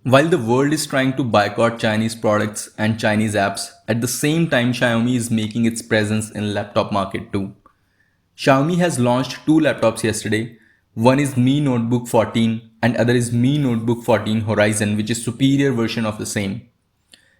While the world is trying to boycott Chinese products and Chinese apps, at the same time Xiaomi is making its presence in laptop market too. Xiaomi has launched two laptops yesterday. One is Mi Notebook 14 and other is Mi Notebook 14 Horizon, which is superior version of the same.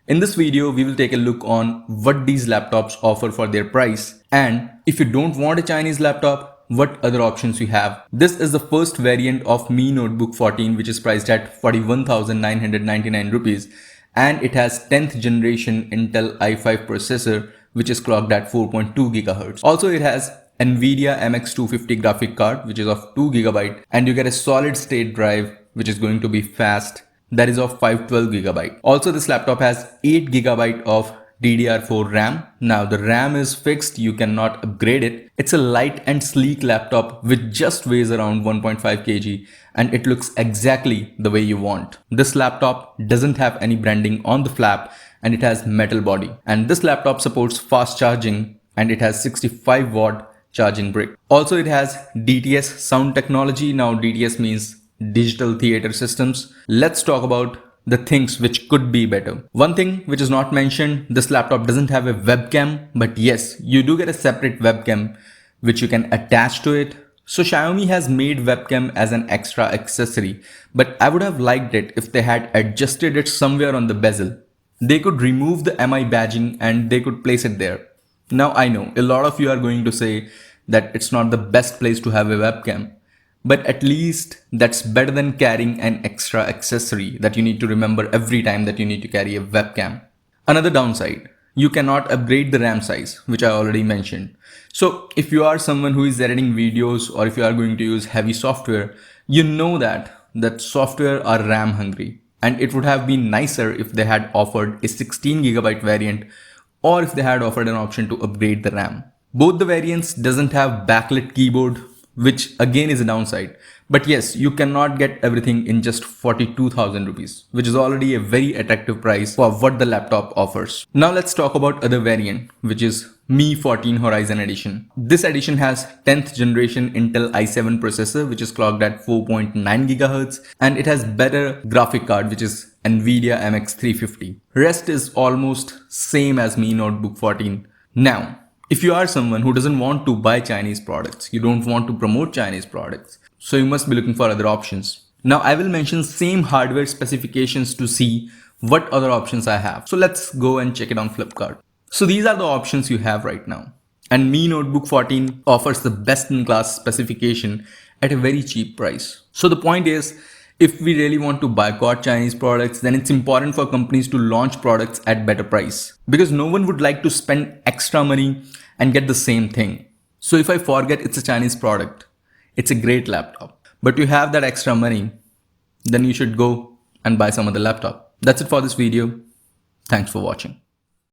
In this video, we will take a look on what these laptops offer for their price, and if you don't want a Chinese laptop, what other options you have. This is the first variant of Mi Notebook 14, which is priced at 41,999 rupees, and it has 10th generation Intel i5 processor, which is clocked at 4.2 GHz. Also, it has NVIDIA MX250 graphic card, which is of 2 GB, and you get a solid state drive, which is going to be fast, that is of 512 GB. Also, this laptop has 8 GB of DDR4 RAM. Now the RAM is fixed, you cannot upgrade it. It's a light and sleek laptop which just weighs around 1.5 kg and it looks exactly the way you want. This laptop doesn't have any branding on the flap and it has metal body. And this laptop supports fast charging and it has 65-watt charging brick. Also, it has DTS sound technology. Now DTS means digital theater systems. Let's talk about the things which could be better. One thing which is not mentioned, this laptop doesn't have a webcam, but yes, you do get a separate webcam which you can attach to it. So Xiaomi has made webcam as an extra accessory, but I would have liked it if they had adjusted it somewhere on the bezel. They could remove the MI badging and they could place it there. Now I know a lot of you are going to say that it's not the best place to have a webcam, but at least that's better than carrying an extra accessory that you need to remember every time that you need to carry a webcam. Another downside, you cannot upgrade the RAM size, which I already mentioned. So if you are someone who is editing videos or if you are going to use heavy software, you know that software are RAM hungry. And it would have been nicer if they had offered a 16 GB variant or if they had offered an option to upgrade the RAM. Both the variants doesn't have backlit keyboard, which again is a downside. But yes, you cannot get everything in just 42,000 rupees, which is already a very attractive price for what the laptop offers. Now let's talk about other variant, which is Mi 14 Horizon Edition. This edition has 10th generation Intel i7 processor, which is clocked at 4.9 GHz, and it has better graphic card, which is NVIDIA MX350. Rest is almost same as Mi Notebook 14. Now, if you are someone who doesn't want to buy Chinese products, you don't want to promote Chinese products, so you must be looking for other options. Now I will mention same hardware specifications to see what other options I have. So let's go and check it on Flipkart. So these are the options you have right now. And Mi Notebook 14 offers the best in class specification at a very cheap price. So the point is, if we really want to boycott Chinese products, then it's important for companies to launch products at better price, because no one would like to spend extra money and get the same thing. So if I forget it's a Chinese product, it's a great laptop, but you have that extra money, then you should go and buy some other laptop. That's it for this video. Thanks for watching.